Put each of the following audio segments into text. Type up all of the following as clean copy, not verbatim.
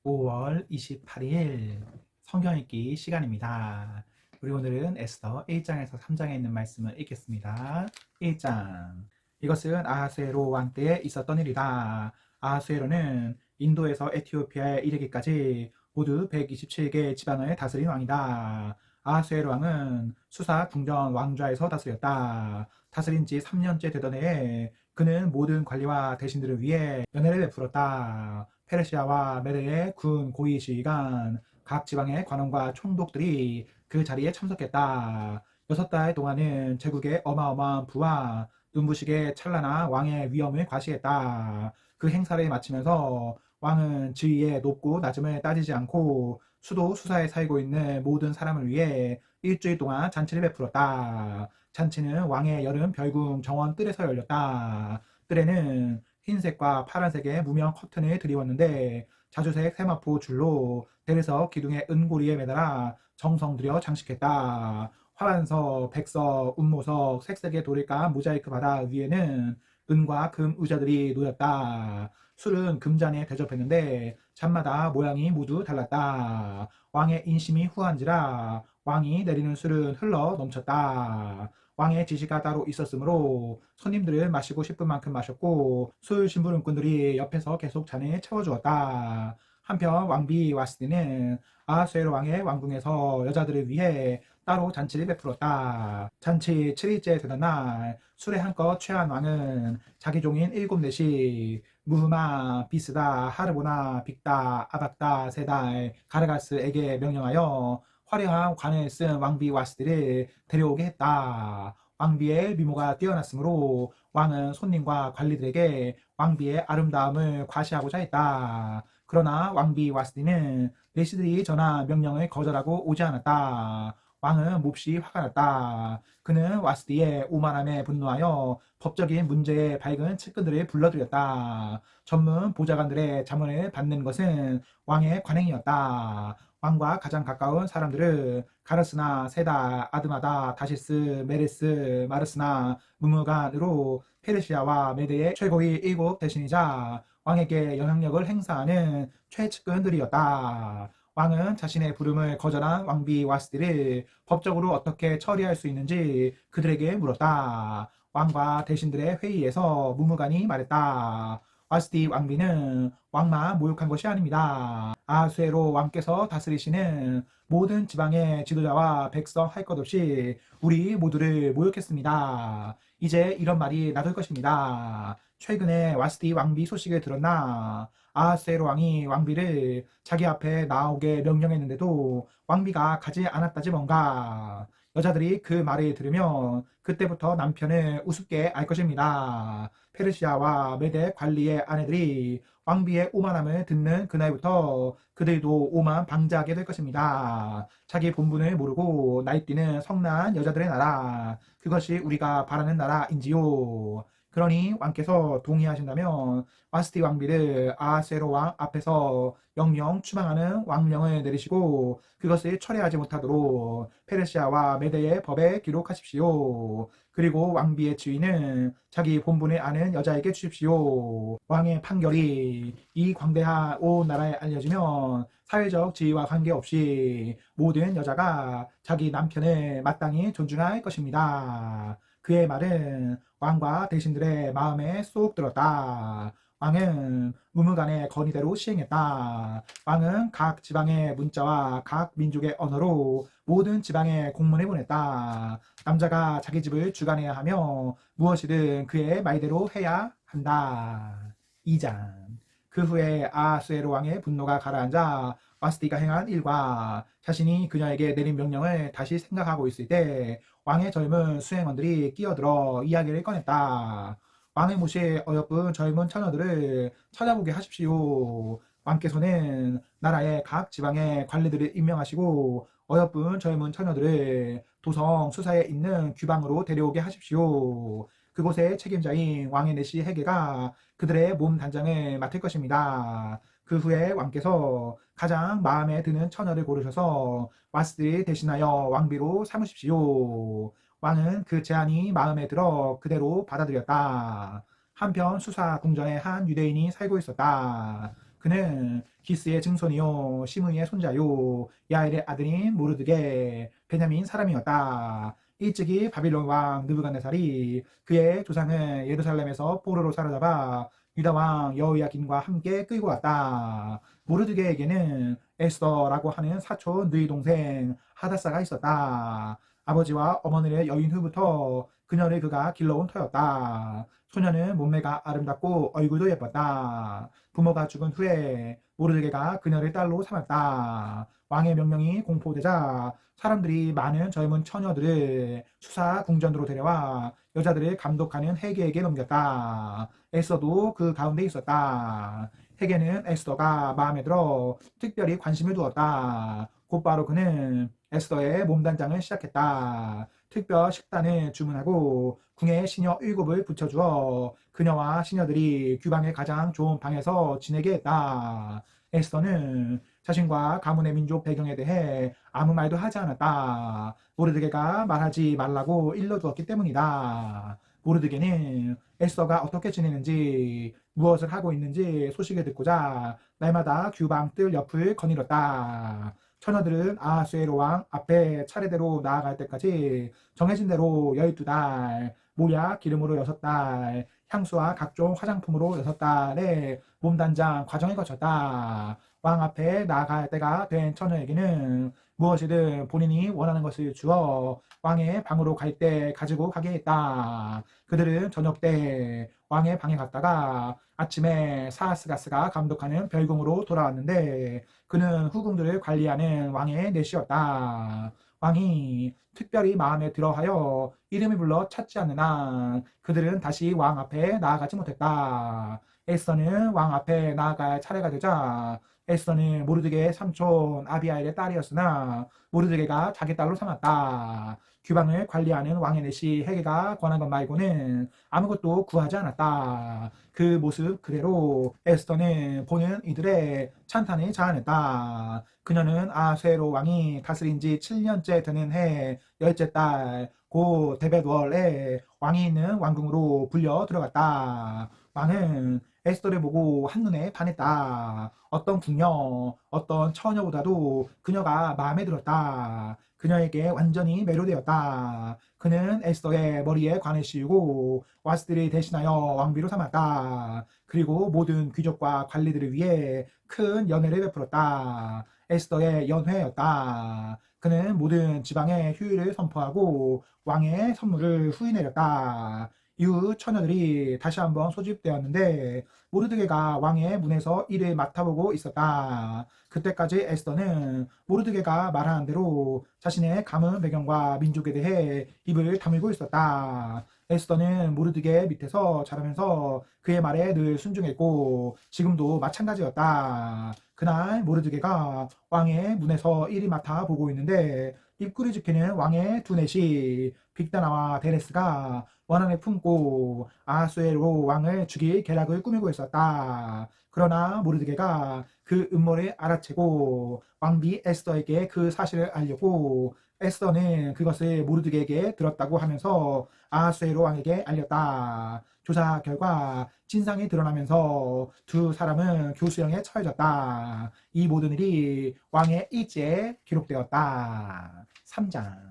5월 28일 성경 읽기 시간입니다. 우리 오늘은 에스더 1장에서 3장에 있는 말씀을 읽겠습니다. 1장. 이것은 아하수에로 왕 때에 있었던 일이다. 아하수에로는 인도에서 에티오피아에 이르기까지 모두 127개 지방을 다스린 왕이다. 아하수에로 왕은 수사 궁전 왕좌에서 다스렸다. 다스린 지 3년째 되던 해에 그는 모든 관리와 대신들을 위해 연회를 베풀었다. 페르시아와 메르의 군 고위 지휘관, 각 지방의 관원과 총독들이 그 자리에 참석했다. 6달 동안은 제국의 어마어마한 부와 눈부시게 찬란한 왕의 위엄을 과시했다. 그 행사를 마치면서 왕은 지위의 높고 낮음을 따지지 않고 수도 수사에 살고 있는 모든 사람을 위해 일주일 동안 잔치를 베풀었다. 잔치는 왕의 여름 별궁 정원 뜰에서 열렸다. 뜰에는 흰색과 파란색의 무명 커튼을 드리웠는데 자주색 세마포 줄로 대리석 기둥의 은고리에 매달아 정성 들여 장식했다. 화관석, 백석, 운모석, 색색의 돌을 깐 모자이크 바닥 위에는 은과 금 의자들이 놓였다. 술은 금잔에 대접했는데 잔마다 모양이 모두 달랐다. 왕의 인심이 후한지라 왕이 내리는 술은 흘러 넘쳤다. 왕의 지시가 따로 있었으므로 손님들을 마시고 싶은 만큼 마셨고 술 심부름꾼들이 옆에서 계속 잔을 채워주었다. 한편 왕비 와스디는 아하수에로 왕의 왕궁에서 여자들을 위해 따로 잔치를 베풀었다. 잔치 7일째 되던 날 술에 한껏 취한 왕은 자기 종인 7넷이 무흐마, 비스다, 하르보나, 빅다, 아박다, 세달, 가르가스에게 명령하여 화려한 관을 쓴 왕비 와스디를 데려오게 했다. 왕비의 미모가 뛰어났으므로 왕은 손님과 관리들에게 왕비의 아름다움을 과시하고자 했다. 그러나 왕비 와스디는 내시들이 전한 명령을 거절하고 오지 않았다. 왕은 몹시 화가 났다. 그는 와스디의 오만함에 분노하여 법적인 문제에 밝은 측근들을 불러들였다. 전문 보좌관들의 자문을 받는 것은 왕의 관행이었다. 왕과 가장 가까운 사람들은 가르스나, 세다, 아드마다, 다시스, 메레스, 마르스나, 무무간으로 페르시아와 메대의 최고위 7대신이자 왕에게 영향력을 행사하는 최측근들이었다. 왕은 자신의 부름을 거절한 왕비 와스디를 법적으로 어떻게 처리할 수 있는지 그들에게 물었다. 왕과 대신들의 회의에서 무무간이 말했다. 와스디 왕비는 왕만 모욕한 것이 아닙니다. 아하수에로 왕께서 다스리시는 모든 지방의 지도자와 백성 할 것 없이 우리 모두를 모욕했습니다. 이제 이런 말이 나돌 것입니다. 최근에 와스디 왕비 소식을 들었나? 아하수에로 왕이 왕비를 자기 앞에 나오게 명령했는데도 왕비가 가지 않았다지 뭔가. 여자들이 그 말을 들으면 그때부터 남편을 우습게 알 것입니다. 페르시아와 메대 관리의 아내들이 왕비의 오만함을 듣는 그날부터 그들도 오만 방자하게 될 것입니다. 자기 본분을 모르고 날뛰는 성난 여자들의 나라, 그것이 우리가 바라는 나라인지요. 그러니 왕께서 동의하신다면 와스티 왕비를 아하수에로 왕 앞에서 영영 추방하는 왕령을 내리시고 그것을 철회하지 못하도록 페르시아와 메대의 법에 기록하십시오. 그리고 왕비의 지위는 자기 본분을 아는 여자에게 주십시오. 왕의 판결이 이 광대한 온 나라에 알려지면 사회적 지위와 관계없이 모든 여자가 자기 남편을 마땅히 존중할 것입니다. 그의 말은 왕과 대신들의 마음에 쏙 들었다. 왕은 무무간의 건의대로 시행했다. 왕은 각 지방의 문자와 각 민족의 언어로 모든 지방에 공문을 보냈다. 남자가 자기 집을 주관해야 하며 무엇이든 그의 말대로 해야 한다. 2장. 그 후에 아하수에로 왕의 분노가 가라앉아 와스디가 행한 일과 자신이 그녀에게 내린 명령을 다시 생각하고 있을 때 왕의 젊은 수행원들이 끼어들어 이야기를 꺼냈다. 왕의 모실 어여쁜 젊은 처녀들을 찾아보게 하십시오. 왕께서는 나라의 각 지방의 관리들을 임명하시고 어여쁜 젊은 처녀들을 도성 수사에 있는 규방으로 데려오게 하십시오. 그곳의 책임자인 왕의 내시 헤게가 그들의 몸 단장을 맡을 것입니다. 그 후에 왕께서 가장 마음에 드는 처녀를 고르셔서 와스를 대신하여 왕비로 삼으십시오. 왕은 그 제안이 마음에 들어 그대로 받아들였다. 한편 수사 궁전에 한 유대인이 살고 있었다. 그는 기스의 증손이요 시므이의 손자요 야엘의 아들인 모르드게 베냐민 사람이었다. 일찍이 바빌론 왕 느부갓네살이 그의 조상을 예루살렘에서 포로로 사로잡아 유다 왕 여호야긴과 함께 끌고 왔다. 모르드게에게는 에스더라고 하는 사촌 누이 동생 하다사가 있었다. 아버지와 어머니의 여인 후부터 그녀를 그가 길러온 터였다. 소녀는 몸매가 아름답고 얼굴도 예뻤다. 부모가 죽은 후에 모르드게가 그녀를 딸로 삼았다. 왕의 명령이 공포되자 사람들이 많은 젊은 처녀들을 수사 궁전으로 데려와 여자들을 감독하는 헤게에게 넘겼다. 에스더도 그 가운데 있었다. 헤게는 에스더가 마음에 들어 특별히 관심을 두었다. 곧바로 그는 에스더의 몸단장을 시작했다. 특별 식단을 주문하고 궁에 시녀 7을 붙여주어 그녀와 시녀들이 규방의 가장 좋은 방에서 지내게 했다. 에스더는 자신과 가문의 민족 배경에 대해 아무 말도 하지 않았다. 모르드게가 말하지 말라고 일러두었기 때문이다. 모르드게는 에스더가 어떻게 지내는지 무엇을 하고 있는지 소식을 듣고자 날마다 규방 뜰 옆을 거닐었다. 처녀들은 아하수에로 왕 앞에 차례대로 나아갈 때까지 정해진 대로 12달, 모략 기름으로 6달, 향수와 각종 화장품으로 6달의 몸단장 과정을 거쳤다. 왕 앞에 나아갈 때가 된 처녀에게는 무엇이든 본인이 원하는 것을 주어 왕의 방으로 갈 때 가지고 가게 했다. 그들은 저녁 때 왕의 방에 갔다가 아침에 사하스가스가 감독하는 별궁으로 돌아왔는데 그는 후궁들을 관리하는 왕의 넷이었다. 왕이 특별히 마음에 들어하여 이름을 불러 찾지 않는 한 그들은 다시 왕 앞에 나아가지 못했다. 에스더는 왕 앞에 나아갈 차례가 되자 에스더는 모르드게의 삼촌 아비아일의 딸이었으나 모르드게가 자기 딸로 삼았다. 규방을 관리하는 왕의 넷이 헤게가 권한 것 말고는 아무것도 구하지 않았다. 그 모습 그대로 에스더는 보는 이들의 찬탄을 자아냈다. 그녀는 아쇠로 왕이 다스린 지 7년째 되는 해 열째 달 곧 데벳월에 왕이 있는 왕궁으로 불려 들어갔다. 왕은 에스더를 보고 한눈에 반했다. 어떤 궁녀, 어떤 처녀보다도 그녀가 마음에 들었다. 그녀에게 완전히 매료되었다. 그는 에스더의 머리에 관을 씌우고 와스들을 대신하여 왕비로 삼았다. 그리고 모든 귀족과 관리들을 위해 큰 연회를 베풀었다. 에스더의 연회였다. 그는 모든 지방에 휴일을 선포하고 왕의 선물을 후인내렸다. 이후 처녀들이 다시 한번 소집되었는데 모르드게가 왕의 문에서 일을 맡아보고 있었다. 그때까지 에스더는 모르드게가 말하는 대로 자신의 가문 배경과 민족에 대해 입을 다물고 있었다. 에스더는 모르드게 밑에서 자라면서 그의 말에 늘 순종했고 지금도 마찬가지였다. 그날 모르드게가 왕의 문에서 일이 맡아 보고 있는데 입구를 지키는 왕의 두 넷이 빅다나와 데레스가 원한을 품고 아하수에로 왕을 죽일 계략을 꾸미고 있었다. 그러나 모르드게가 그 음모를 알아채고 왕비 에스더에게 그 사실을 알렸고 에스더는 그것을 모르드게에게 들었다고 하면서 아하수에로 왕에게 알렸다. 조사 결과 진상이 드러나면서 두 사람은 교수형에 처해졌다. 이 모든 일이 왕의 일지에 기록되었다. 3장.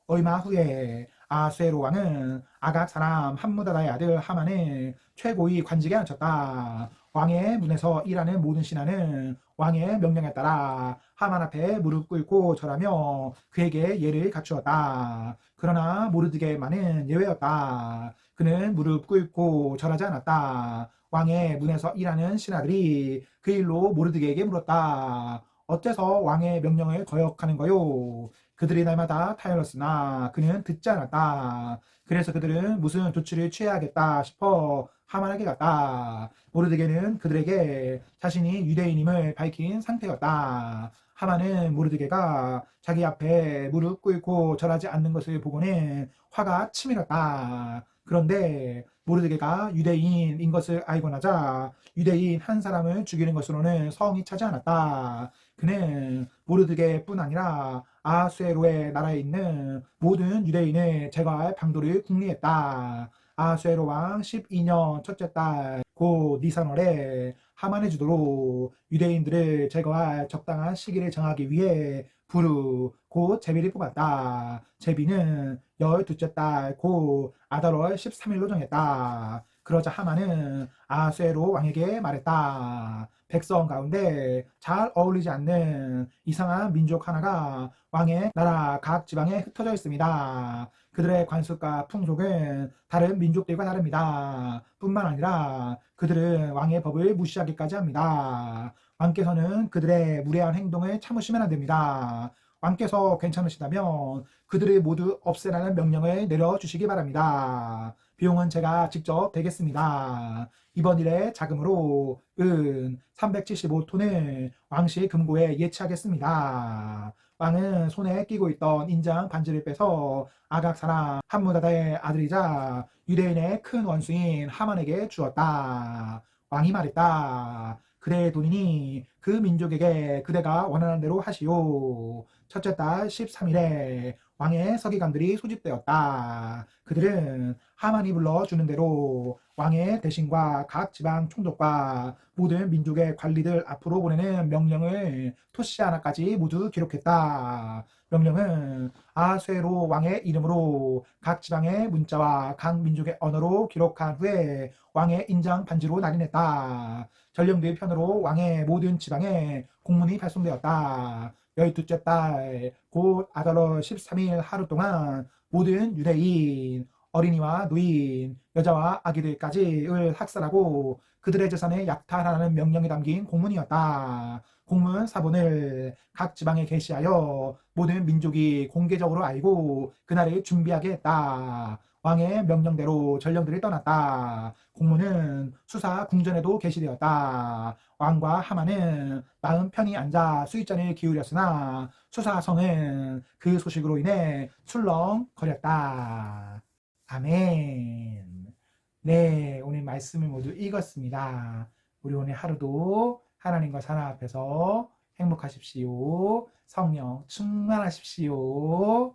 얼마 후에 아하수에로 왕은 아각 사람 함무다다의 아들 하만을 최고의 관직에 앉혔다. 왕의 문에서 일하는 모든 신하는 왕의 명령에 따라 하만 앞에 무릎 꿇고 절하며 그에게 예를 갖추었다. 그러나 모르드게만은 예외였다. 그는 무릎 꿇고 절하지 않았다. 왕의 문에서 일하는 신하들이 그 일로 모르드게에게 물었다. 어째서 왕의 명령을 거역하는 거요? 그들이 날마다 타일렀으나 그는 듣지 않았다. 그래서 그들은 무슨 조치를 취해야겠다 싶어 하만에게 갔다. 모르드게는 그들에게 자신이 유대인임을 밝힌 상태였다. 하만은 모르드게가 자기 앞에 무릎 꿇고 절하지 않는 것을 보고는 화가 치밀었다. 그런데 모르드게가 유대인인 것을 알고 나자 유대인 한 사람을 죽이는 것으로는 성이 차지 않았다. 그는 모르드게뿐 아니라 아하수에로의 나라에 있는 모든 유대인을 제거할 방도를 궁리했다. 아하수에로 왕 12년 첫째 달 곧 니산월에 하만의 주도로 유대인들을 제거할 적당한 시기를 정하기 위해 부르 곧 제비를 뽑았다. 제비는 12째 달 곧 아달월 13일로 정했다. 그러자 하만은 아수에로 왕에게 말했다. 백성 가운데 잘 어울리지 않는 이상한 민족 하나가 왕의 나라 각 지방에 흩어져 있습니다. 그들의 관습과 풍속은 다른 민족들과 다릅니다. 뿐만 아니라 그들은 왕의 법을 무시하기까지 합니다. 왕께서는 그들의 무례한 행동을 참으시면 안 됩니다. 왕께서 괜찮으시다면 그들을 모두 없애라는 명령을 내려주시기 바랍니다. 비용은 제가 직접 대겠습니다. 이번 일의 자금으로 은 375톤을 왕실 금고에 예치하겠습니다. 왕은 손에 끼고 있던 인장 반지를 빼서 아각 사람 함무다다의 아들이자 유대인의 큰 원수인 하만에게 주었다. 왕이 말했다. 그대의 돈이니 그 민족에게 그대가 원하는 대로 하시오. 첫째 달 13일에 왕의 서기관들이 소집되었다. 그들은 하만이 불러주는 대로 왕의 대신과 각 지방 총독과 모든 민족의 관리들 앞으로 보내는 명령을 토시 하나까지 모두 기록했다. 명령은 아수에로 왕의 이름으로 각 지방의 문자와 각 민족의 언어로 기록한 후에 왕의 인장 반지로 날인했다. 전령들 편으로 왕의 모든 지방에 공문이 발송되었다. 12째 달 곧 아달월 13일 하루 동안 모든 유대인 어린이와 노인, 여자와 아기들까지를 학살하고 그들의 재산에 약탈하라는 명령이 담긴 공문이었다. 공문 사본을 각 지방에 게시하여 모든 민족이 공개적으로 알고 그날을 준비하게 했다. 왕의 명령대로 전령들이 떠났다. 공문은 수사 궁전에도 게시되었다. 왕과 하만은 마음 편히 앉아 수의전을 기울였으나 수사성은 그 소식으로 인해 술렁거렸다. 아멘. 네, 오늘 말씀을 모두 읽었습니다. 우리 오늘 하루도 하나님과 사람 앞에서 행복하십시오. 성령 충만하십시오.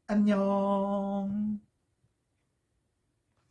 안녕.